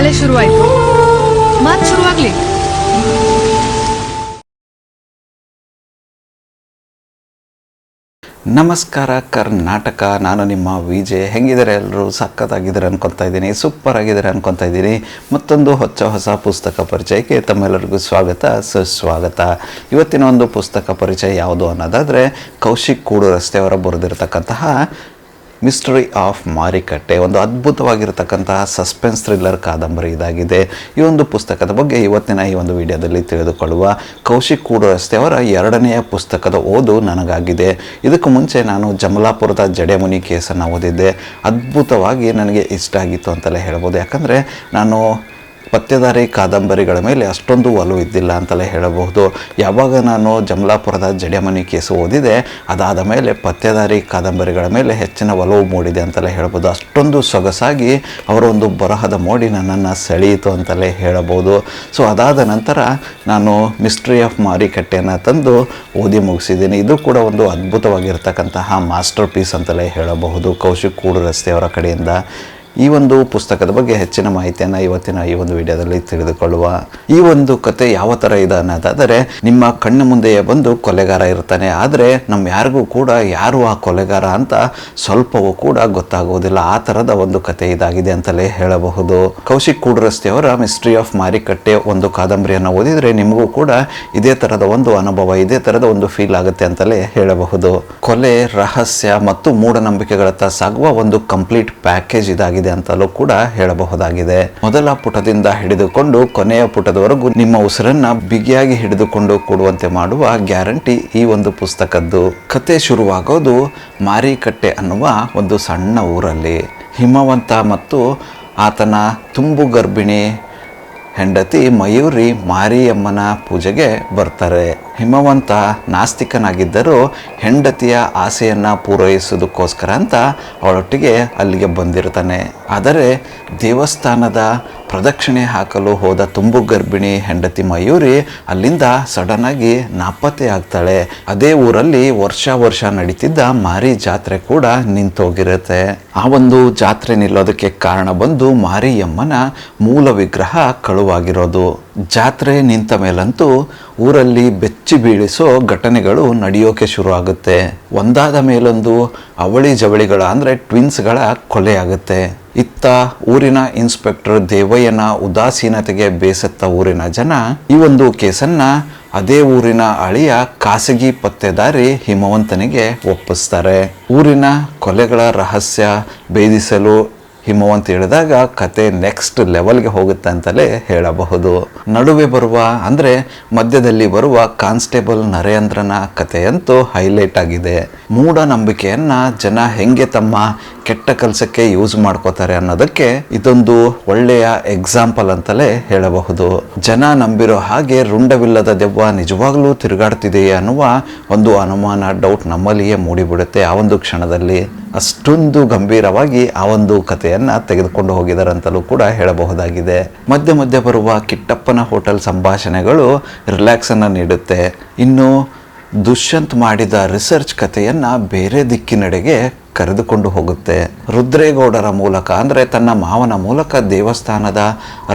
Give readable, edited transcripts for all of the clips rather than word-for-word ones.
ಮಳೆ ಶುರುವಾಯ್ತು. ಮಾತು ಶುರುವಾಗ್ಲಿ. ನಮಸ್ಕಾರ ಕರ್ನಾಟಕ, ನಾನು ನಿಮ್ಮ ವಿಜಯ್. ಹೆಂಗಿದ್ದಾರೆ ಎಲ್ಲರೂ? ಸಖತ್ತಾಗಿದ್ದಾರೆ ಅನ್ಕೊತಾ ಇದ್ದೀನಿ, ಸೂಪರ್ ಆಗಿದ್ದಾರೆ ಅನ್ಕೊತಾ ಇದ್ದೀನಿ. ಮತ್ತೊಂದು ಹೊಸ ಪುಸ್ತಕ ಪರಿಚಯಕ್ಕೆ ತಮ್ಮೆಲ್ಲರಿಗೂ ಸ್ವಾಗತ, ಸುಸ್ವಾಗತ. ಇವತ್ತಿನ ಒಂದು ಪುಸ್ತಕ ಪರಿಚಯ ಯಾವುದು ಅನ್ನೋದಾದರೆ ಕೌಶಿಕ್ ಕೂಡು ರಸ್ತೆಯವರ ಬರೆದಿರತಕ್ಕಂತಹ ಮಿಸ್ಟ್ರಿ ಆಫ್ ಮಾರಿಕಟ್ಟೆ. ಒಂದು ಅದ್ಭುತವಾಗಿರತಕ್ಕಂತಹ ಸಸ್ಪೆನ್ಸ್ ಥ್ರಿಲ್ಲರ್ ಕಾದಂಬರಿ ಇದಾಗಿದೆ. ಈ ಒಂದು ಪುಸ್ತಕದ ಬಗ್ಗೆ ಇವತ್ತಿನ ಈ ಒಂದು ವಿಡಿಯೋದಲ್ಲಿ ತಿಳಿದುಕೊಳ್ಳುವ. ಕೌಶಿಕ್ ಕೂಡು ರಸ್ತೆಯವರ 2ನೆಯ ಪುಸ್ತಕದ ಓದು ನನಗಾಗಿದೆ. ಇದಕ್ಕೂ ಮುಂಚೆ ನಾನು ಜಮಲಾಪುರದ ಜಡೆಮುನಿ ಕೇಸನ್ನು ಓದಿದ್ದೆ. ಅದ್ಭುತವಾಗಿ ನನಗೆ ಇಷ್ಟ ಆಗಿತ್ತು ಅಂತಲೇ ಹೇಳ್ಬೋದು. ಯಾಕಂದರೆ ನಾನು ಪತ್ತೆದಾರಿ ಕಾದಂಬರಿಗಳ ಮೇಲೆ ಅಷ್ಟೊಂದು ಒಲವು ಇದ್ದಿಲ್ಲ ಅಂತಲೇ ಹೇಳಬಹುದು. ಯಾವಾಗ ನಾನು ಜಮಲಾಪುರದ ಜಡೆಮನಿ ಕೇಸು ಓದಿದೆ, ಅದಾದ ಮೇಲೆ ಪತ್ತೆದಾರಿ ಕಾದಂಬರಿಗಳ ಮೇಲೆ ಹೆಚ್ಚಿನ ಒಲವು ಮೂಡಿದೆ ಅಂತಲೇ ಹೇಳ್ಬೋದು. ಅಷ್ಟೊಂದು ಸೊಗಸಾಗಿ ಅವರ ಒಂದು ಬರಹದ ಮೋಡಿ ನನ್ನನ್ನು ಸೆಳೆಯಿತು ಅಂತಲೇ ಹೇಳಬಹುದು. ಸೊ ಅದಾದ ನಂತರ ನಾನು ಮಿಸ್ಟ್ರಿ ಆಫ್ ಮಾರಿಕಟ್ಟೆಯನ್ನು ತಂದು ಓದಿ ಮುಗಿಸಿದ್ದೀನಿ. ಇದು ಕೂಡ ಒಂದು ಅದ್ಭುತವಾಗಿರ್ತಕ್ಕಂತಹ ಮಾಸ್ಟರ್ ಪೀಸ್ ಅಂತಲೇ ಹೇಳಬಹುದು ಕೌಶಿಕ್ ಕೂಡು ರಸ್ತೆಯವರ ಕಡೆಯಿಂದ. ಈ ಒಂದು ಪುಸ್ತಕದ ಬಗ್ಗೆ ಹೆಚ್ಚಿನ ಮಾಹಿತಿಯನ್ನು ಇವತ್ತಿನ ಈ ಒಂದು ವಿಡಿಯೋದಲ್ಲಿ ತಿಳಿದುಕೊಳ್ಳುವ. ಈ ಒಂದು ಕತೆ ಯಾವ ಥರ ಇದೆ ಅನ್ನೋದಾದರೆ, ನಿಮ್ಮ ಕಣ್ಣು ಮುಂದೆಯೇ ಬಂದು ಕೊಲೆಗಾರ ಇರ್ತಾನೆ. ಆದರೆ ನಮ್ಮ ಯಾರಿಗೂ ಕೂಡ ಯಾರು ಆ ಕೊಲೆಗಾರ ಅಂತ ಸ್ವಲ್ಪವೂ ಕೂಡ ಗೊತ್ತಾಗುವುದಿಲ್ಲ. ಆ ಥರದ ಒಂದು ಕತೆ ಇದಾಗಿದೆ ಅಂತಲೇ ಹೇಳಬಹುದು. ಕೌಶಿಕ್ ಕೂಡು ರಸ್ತೆಯವರ ಮಿಸ್ಟ್ರಿ ಆಫ್ ಮಾರಿಕಟ್ಟೆ ಒಂದು ಕಾದಂಬರಿಯನ್ನು ಓದಿದರೆ ನಿಮಗೂ ಕೂಡ ಇದೇ ಥರದ ಒಂದು ಅನುಭವ, ಇದೇ ಥರದ ಒಂದು ಫೀಲ್ ಆಗುತ್ತೆ ಅಂತಲೇ ಹೇಳಬಹುದು. ಕೊಲೆ, ರಹಸ್ಯ ಮತ್ತು ಮೂಢನಂಬಿಕೆಗಳತ್ತ ಸಾಗುವ ಒಂದು ಕಂಪ್ಲೀಟ್ ಪ್ಯಾಕೇಜ್ ಇದಾಗಿದೆ ಅಂತಲೂ ಕೂಡ ಹೇಳಬಹುದಾಗಿದೆ. ಮೊದಲ ಪುಟದಿಂದ ಹಿಡಿದುಕೊಂಡು ಕೊನೆಯ ಪುಟದವರೆಗೂ ನಿಮ್ಮ ಉಸಿರನ್ನ ಬಿಗಿಯಾಗಿ ಹಿಡಿದುಕೊಂಡು ಕೊಡುವಂತೆ ಮಾಡುವ ಗ್ಯಾರಂಟಿ ಈ ಒಂದು ಪುಸ್ತಕದ್ದು. ಕತೆ ಶುರುವಾಗೋದು ಮಾರಿಕಟ್ಟೆ ಅನ್ನುವ ಒಂದು ಸಣ್ಣ ಊರಲ್ಲಿ. ಹಿಮವಂತ ಮತ್ತು ಆತನ ತುಂಬು ಗರ್ಭಿಣಿ ಹೆಂಡತಿ ಮಯೂರಿ ಮಾರಿಯಮ್ಮನ ಪೂಜೆಗೆ ಬರ್ತಾರೆ. ಹಿಮವಂತ ನಾಸ್ತಿಕನಾಗಿದ್ದರೂ ಹೆಂಡತಿಯ ಆಸೆಯನ್ನು ಪೂರೈಸೋದಕ್ಕೋಸ್ಕರ ಅಂತ ಅವಳೊಟ್ಟಿಗೆ ಅಲ್ಲಿಗೆ ಬಂದಿರ್ತಾನೆ. ಆದರೆ ದೇವಸ್ಥಾನದ ಪ್ರದಕ್ಷಿಣೆ ಹಾಕಲು ಹೋದ ತುಂಬು ಗರ್ಭಿಣಿ ಹೆಂಡತಿ ಮಯೂರಿ ಅಲ್ಲಿಂದ ಸಡನ್ನಾಗಿ ನಾಪತ್ತೆ ಆಗ್ತಾಳೆ. ಅದೇ ಊರಲ್ಲಿ ವರ್ಷ ನಡೀತಿದ್ದ ಮಾರಿ ಜಾತ್ರೆ ಕೂಡ ನಿಂತೋಗಿರುತ್ತೆ. ಆ ಒಂದು ಜಾತ್ರೆ ನಿಲ್ಲೋದಕ್ಕೆ ಕಾರಣ ಬಂದು ಮಾರಿಯಮ್ಮನ ಮೂಲ ವಿಗ್ರಹ ಕಳುವಾಗಿರೋದು. ಜಾತ್ರೆ ನಿಂತ ಮೇಲಂತೂ ಊರಲ್ಲಿ ಬೆಚ್ಚಿ ಬೀಳಿಸೋ ಘಟನೆಗಳು ನಡೆಯೋಕೆ ಶುರು ಆಗುತ್ತೆ. ಒಂದಾದ ಮೇಲೊಂದು ಅವಳಿ ಜವಳಿಗಳ ಅಂದರೆ ಟ್ವಿನ್ಸ್ಗಳ ಕೊಲೆ ಆಗುತ್ತೆ. ಇತ್ತ ಊರಿನ ಇನ್ಸ್ಪೆಕ್ಟರ್ ದೇವಯ್ಯನ ಉದಾಸೀನತೆಗೆ ಬೇಸತ್ತ ಊರಿನ ಜನ ಈ ಒಂದು ಕೇಸನ್ನ ಅದೇ ಊರಿನ ಅಳಿಯ ಖಾಸಗಿ ಪತ್ತೆದಾರಿ ಹಿಮವಂತನಿಗೆ ಒಪ್ಪಿಸ್ತಾರೆ. ಊರಿನ ಕೊಲೆಗಳ ರಹಸ್ಯ ಭೇದಿಸಲು ಹಿಮವಂತ ಹೇಳಿದಾಗ ಕತೆ ನೆಕ್ಸ್ಟ್ ಲೆವೆಲ್ಗೆ ಹೋಗುತ್ತೆ ಅಂತಲೇ ಹೇಳಬಹುದು. ನಡುವೆ ಬರುವ ಅಂದರೆ ಮಧ್ಯದಲ್ಲಿ ಬರುವ ಕಾನ್ಸ್ಟೇಬಲ್ ನರೇಂದ್ರನ ಕಥೆಯಂತೂ ಹೈಲೈಟ್ ಆಗಿದೆ. ಮೂಢನಂಬಿಕೆಯನ್ನು ಜನ ಹೆಂಗೆ ತಮ್ಮ ಕೆಟ್ಟ ಕೆಲಸಕ್ಕೆ ಯೂಸ್ ಮಾಡ್ಕೋತಾರೆ ಅನ್ನೋದಕ್ಕೆ ಇದೊಂದು ಒಳ್ಳೆಯ ಎಕ್ಸಾಂಪಲ್ ಅಂತಲೇ ಹೇಳಬಹುದು. ಜನ ನಂಬಿರೋ ಹಾಗೆ ರುಂಡವಿಲ್ಲದ ದೆವ್ವ ನಿಜವಾಗ್ಲೂ ತಿರುಗಾಡ್ತಿದೆಯೇ ಅನ್ನುವ ಒಂದು ಅನುಮಾನ, ಡೌಟ್ ನಮ್ಮಲ್ಲಿಯೇ ಮೂಡಿಬಿಡುತ್ತೆ ಆ ಒಂದು ಕ್ಷಣದಲ್ಲಿ. ಅಷ್ಟೊಂದು ಗಂಭೀರವಾಗಿ ಆ ಒಂದು ಕಥೆಯನ್ನು ತೆಗೆದುಕೊಂಡು ಹೋಗಿದ್ದಾರೆ ಅಂತಲೂ ಕೂಡ ಹೇಳಬಹುದಾಗಿದೆ. ಮಧ್ಯೆ ಬರುವ ಕಿಟ್ಟಪ್ಪನ ಹೋಟೆಲ್ ಸಂಭಾಷಣೆಗಳು ರಿಲ್ಯಾಕ್ಸನ್ನು ನೀಡುತ್ತೆ. ಇನ್ನು ದುಷ್ಯಂತ್ ಮಾಡಿದ ರಿಸರ್ಚ್ ಕಥೆಯನ್ನು ಬೇರೆ ದಿಕ್ಕಿನೆಡೆಗೆ ಕರೆದುಕೊಂಡು ಹೋಗುತ್ತೆ. ರುದ್ರೇಗೌಡರ ಮೂಲಕ ಅಂದರೆ ತನ್ನ ಮಾವನ ಮೂಲಕ ದೇವಸ್ಥಾನದ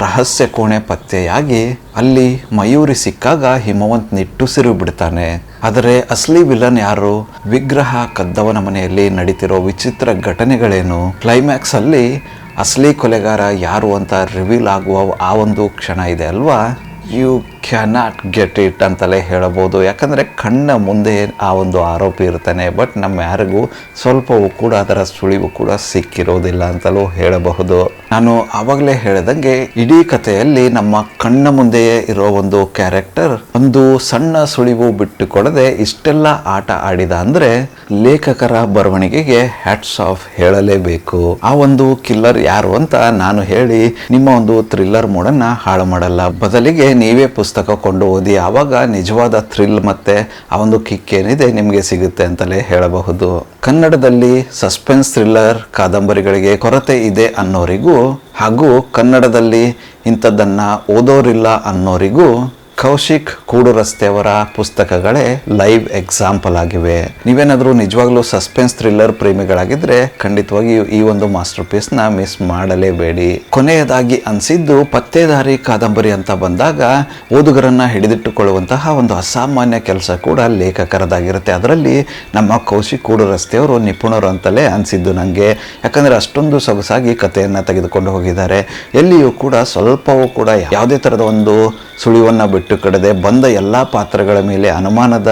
ರಹಸ್ಯ ಕೋಣೆ ಪತ್ತೆಯಾಗಿ ಅಲ್ಲಿ ಮಯೂರಿ ಸಿಕ್ಕಾಗ ಹಿಮವಂತ್ ನಿಟ್ಟುಸಿರು ಬಿಡ್ತಾನೆ. ಆದರೆ ಅಸಲಿ ವಿಲನ್ ಯಾರು? ವಿಗ್ರಹ ಕದ್ದವನ ಮನೆಯಲ್ಲಿ ನಡೀತಿರೋ ವಿಚಿತ್ರ ಘಟನೆಗಳೇನು? ಕ್ಲೈಮ್ಯಾಕ್ಸ್ ಅಲ್ಲಿ ಅಸಲಿ ಕೊಲೆಗಾರ ಯಾರು ಅಂತ ರಿವೀಲ್ ಆಗುವ ಆ ಒಂದು ಕ್ಷಣ ಇದೆ ಅಲ್ವಾ, ಯು ಕ್ಯಾನಾಟ್ ಗೆಟ್ ಇಟ್ ಅಂತಲೇ ಹೇಳಬಹುದು. ಯಾಕಂದರೆ ಕಣ್ಣ ಮುಂದೆ ಆ ಒಂದು ಆರೋಪಿ ಇರ್ತಾನೆ, ಬಟ್ ನಮ್ಮ ಯಾರಿಗೂ ಸ್ವಲ್ಪವೂ ಕೂಡ ಅದರ ಸುಳಿವು ಕೂಡ ಸಿಕ್ಕಿರೋದಿಲ್ಲ ಅಂತಲೂ ಹೇಳಬಹುದು. ನಾನು ಆವಾಗಲೇ ಹೇಳಿದಂಗೆ ಇಡೀ ಕಥೆಯಲ್ಲಿ ನಮ್ಮ ಕಣ್ಣ ಮುಂದೆಯೇ ಇರೋ ಒಂದು ಕ್ಯಾರೆಕ್ಟರ್ ಒಂದು ಸಣ್ಣ ಸುಳಿವು ಬಿಟ್ಟುಕೊಡದೆ ಇಷ್ಟೆಲ್ಲ ಆಟ ಆಡಿದ ಅಂದರೆ ಲೇಖಕರ ಬರವಣಿಗೆಗೆ ಹ್ಯಾಟ್ಸ್ ಆಫ್ ಹೇಳಲೇಬೇಕು. ಆ ಒಂದು ಕಿಲ್ಲರ್ ಯಾರು ಅಂತ ನಾನು ಹೇಳಿ ನಿಮ್ಮ ಒಂದು ಥ್ರಿಲ್ಲರ್ ಮೂಡನ್ನು ಹಾಳು ಮಾಡಲ್ಲ. ಬದಲಿಗೆ ನೀವೇ ಪುಸ್ತಕ ಕೊಂಡು ಓದಿ, ಆವಾಗ ನಿಜವಾದ ಥ್ರಿಲ್ ಮತ್ತೆ ಆ ಒಂದು ಕಿಕ್ ಏನಿದೆ ನಿಮಗೆ ಸಿಗುತ್ತೆ ಅಂತಲೇ ಹೇಳಬಹುದು. ಕನ್ನಡದಲ್ಲಿ ಸಸ್ಪೆನ್ಸ್ ಥ್ರಿಲ್ಲರ್ ಕಾದಂಬರಿಗಳಿಗೆ ಕೊರತೆ ಇದೆ ಅನ್ನೋರಿಗೂ ಹಾಗೂ ಕನ್ನಡದಲ್ಲಿ ಇಂಥದ್ದನ್ನು ಓದೋರಿಲ್ಲ ಅನ್ನೋರಿಗೂ ಕೌಶಿಕ್ ಕೂಡು ರಸ್ತೆಯವರ ಪುಸ್ತಕಗಳೇ ಲೈವ್ ಎಕ್ಸಾಂಪಲ್ ಆಗಿವೆ. ನೀವೇನಾದರೂ ನಿಜವಾಗ್ಲೂ ಸಸ್ಪೆನ್ಸ್ ಥ್ರಿಲ್ಲರ್ ಪ್ರೇಮಿಗಳಾಗಿದ್ದರೆ ಖಂಡಿತವಾಗಿಯೂ ಈ ಒಂದು ಮಾಸ್ಟರ್ ಪೀಸ್ನ ಮಿಸ್ ಮಾಡಲೇಬೇಡಿ. ಕೊನೆಯದಾಗಿ ಅನಿಸಿದ್ದು ಪತ್ತೇದಾರಿ ಕಾದಂಬರಿ ಅಂತ ಬಂದಾಗ ಓದುಗರನ್ನು ಹಿಡಿದಿಟ್ಟುಕೊಳ್ಳುವಂತಹ ಒಂದು ಅಸಾಮಾನ್ಯ ಕೆಲಸ ಕೂಡ ಲೇಖಕರದಾಗಿರುತ್ತೆ. ಅದರಲ್ಲಿ ನಮ್ಮ ಕೌಶಿಕ್ ಕೂಡು ರಸ್ತೆಯವರು ನಿಪುಣರು ಅಂತಲೇ ಅನಿಸಿದ್ದು ನನಗೆ. ಯಾಕಂದರೆ ಅಷ್ಟೊಂದು ಸೊಗಸಾಗಿ ಕಥೆಯನ್ನು ತೆಗೆದುಕೊಂಡು ಹೋಗಿದ್ದಾರೆ. ಎಲ್ಲಿಯೂ ಕೂಡ ಸ್ವಲ್ಪವೂ ಕೂಡ ಯಾವುದೇ ಥರದ ಒಂದು ಸುಳಿವನ್ನು ಬಿಟ್ಟು ಕಡದೆ ಬಂದ ಎಲ್ಲ ಪಾತ್ರಗಳ ಮೇಲೆ ಅನುಮಾನದ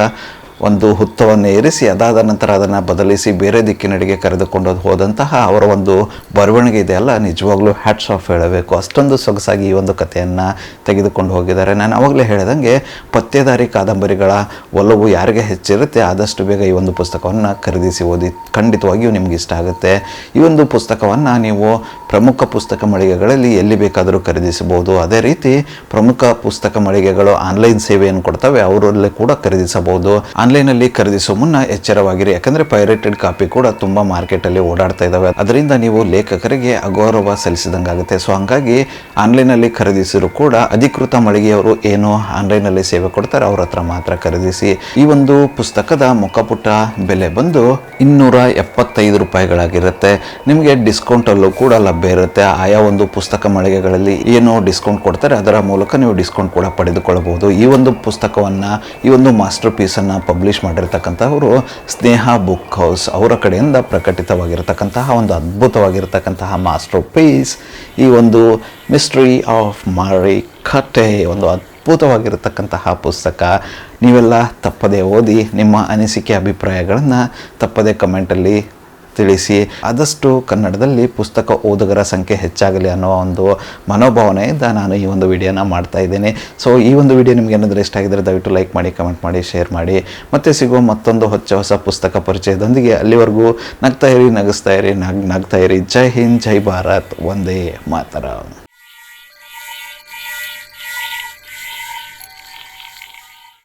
ಒಂದು ಹುತ್ತವನ್ನು ಏರಿಸಿ ಅದಾದ ನಂತರ ಅದನ್ನು ಬದಲಿಸಿ ಬೇರೆ ದಿಕ್ಕಿನಡೆಗೆ ಕರೆದುಕೊಂಡು ಹೋದಂತಹ ಅವರ ಒಂದು ಬರವಣಿಗೆ ಇದೆಯಲ್ಲ, ನಿಜವಾಗ್ಲೂ ಹ್ಯಾಟ್ಸ್ ಆಫ್ ಹೇಳಬೇಕು. ಅಷ್ಟೊಂದು ಸೊಗಸಾಗಿ ಈ ಒಂದು ಕಥೆಯನ್ನು ತೆಗೆದುಕೊಂಡು ಹೋಗಿದ್ದಾರೆ. ನಾನು ಅವಾಗಲೇ ಹೇಳಿದಂಗೆ ಪತ್ತೇದಾರಿ ಕಾದಂಬರಿಗಳ ಒಲವು ಯಾರಿಗೆ ಹೆಚ್ಚಿರುತ್ತೆ ಆದಷ್ಟು ಬೇಗ ಈ ಒಂದು ಪುಸ್ತಕವನ್ನು ಖರೀದಿಸಿ ಓದಿ. ಖಂಡಿತವಾಗಿಯೂ ನಿಮ್ಗೆ ಇಷ್ಟ ಆಗುತ್ತೆ. ಈ ಒಂದು ಪುಸ್ತಕವನ್ನು ನೀವು ಪ್ರಮುಖ ಪುಸ್ತಕ ಮಳಿಗೆಗಳಲ್ಲಿ ಎಲ್ಲಿ ಬೇಕಾದರೂ ಖರೀದಿಸಬಹುದು. ಅದೇ ರೀತಿ ಪ್ರಮುಖ ಪುಸ್ತಕ ಮಳಿಗೆಗಳು ಆನ್ಲೈನ್ ಸೇವೆಯನ್ನು ಕೊಡ್ತವೆ, ಅವರಲ್ಲೇ ಕೂಡ ಖರೀದಿಸಬಹುದು. ಆನ್ಲೈನಲ್ಲಿ ಖರೀದಿಸೋ ಮುನ್ನ ಎಚ್ಚರವಾಗಿರಿ, ಯಾಕಂದರೆ ಪೈರೇಟೆಡ್ ಕಾಪಿ ಕೂಡ ತುಂಬ ಮಾರ್ಕೆಟಲ್ಲಿ ಓಡಾಡ್ತಾ ಇದ್ದಾವೆ. ಅದರಿಂದ ನೀವು ಲೇಖಕರಿಗೆ ಅಗೌರವ ಸಲ್ಲಿಸಿದಂಗಾಗುತ್ತೆ. ಸೊ ಹಾಗಾಗಿ ಆನ್ಲೈನಲ್ಲಿ ಖರೀದಿಸಿದ್ರು ಕೂಡ ಅಧಿಕೃತ ಮಳಿಗೆಯವರು ಏನು ಆನ್ಲೈನಲ್ಲಿ ಸೇವೆ ಕೊಡ್ತಾರೆ ಅವ್ರ ಹತ್ರ ಮಾತ್ರ ಖರೀದಿಸಿ. ಈ ಒಂದು ಪುಸ್ತಕದ ಮುಖಪುಟ ಬೆಲೆ ಬಂದು 275 ರೂಪಾಯಿಗಳಾಗಿರುತ್ತೆ. ನಿಮಗೆ ಡಿಸ್ಕೌಂಟಲ್ಲೂ ಕೂಡ ಲಭ್ಯ ಇರುತ್ತೆ. ಆಯಾ ಒಂದು ಪುಸ್ತಕ ಮಳಿಗೆಗಳಲ್ಲಿ ಏನು ಡಿಸ್ಕೌಂಟ್ ಕೊಡ್ತಾರೆ ಅದರ ಮೂಲಕ ನೀವು ಡಿಸ್ಕೌಂಟ್ ಕೂಡ ಪಡೆದುಕೊಳ್ಳಬಹುದು. ಈ ಒಂದು ಪುಸ್ತಕವನ್ನು, ಈ ಒಂದು ಮಾಸ್ಟರ್ ಪೀಸನ್ನು ಪಬ್ಲಿಷ್ ಮಾಡಿರ್ತಕ್ಕಂಥವರು ಸ್ನೇಹ ಬುಕ್ ಹೌಸ್ ಅವರ ಕಡೆಯಿಂದ ಪ್ರಕಟಿತವಾಗಿರ್ತಕ್ಕಂತಹ ಒಂದು ಅದ್ಭುತವಾಗಿರ್ತಕ್ಕಂತಹ ಮಾಸ್ಟರ್ ಪೀಸ್ ಈ ಒಂದು ಮಿಸ್ಟ್ರಿ ಆಫ್ ಮಾರಿ ಕಥೆ, ಒಂದು ಅದ್ಭುತವಾಗಿರತಕ್ಕಂತಹ ಪುಸ್ತಕ. ನೀವೆಲ್ಲ ತಪ್ಪದೇ ಓದಿ ನಿಮ್ಮ ಅನಿಸಿಕೆ ಅಭಿಪ್ರಾಯಗಳನ್ನು ತಪ್ಪದೇ ಕಮೆಂಟಲ್ಲಿ ತಿಳಿಸಿ. ಆದಷ್ಟು ಕನ್ನಡದಲ್ಲಿ ಪುಸ್ತಕ ಓದುಗರ ಸಂಖ್ಯೆ ಹೆಚ್ಚಾಗಲಿ ಅನ್ನೋ ಒಂದು ಮನೋಭಾವನೆಯಿಂದ ನಾನು ಈ ಒಂದು ವಿಡಿಯೋನ ಮಾಡ್ತಾ ಇದ್ದೀನಿ. ಸೊ ಈ ಒಂದು ವಿಡಿಯೋ ನಿಮ್ಗೆ ಏನಾದರೂ ಇಷ್ಟ ಆಗಿದ್ದರೆ ದಯವಿಟ್ಟು ಲೈಕ್ ಮಾಡಿ, ಕಮೆಂಟ್ ಮಾಡಿ, ಶೇರ್ ಮಾಡಿ. ಮತ್ತೆ ಸಿಗುವ ಮತ್ತೊಂದು ಹೊಸ ಪುಸ್ತಕ ಪರಿಚಯದೊಂದಿಗೆ. ಅಲ್ಲಿವರೆಗೂ ನಗ್ತಾ ಇರಿ, ನಗಿಸ್ತಾ ಇರಿ, ನಗ್ತಾ ಇರಿ. ಜೈ ಹಿಂದ್, ಜೈ ಭಾರತ್, ವಂದೇ ಮಾತರಂ.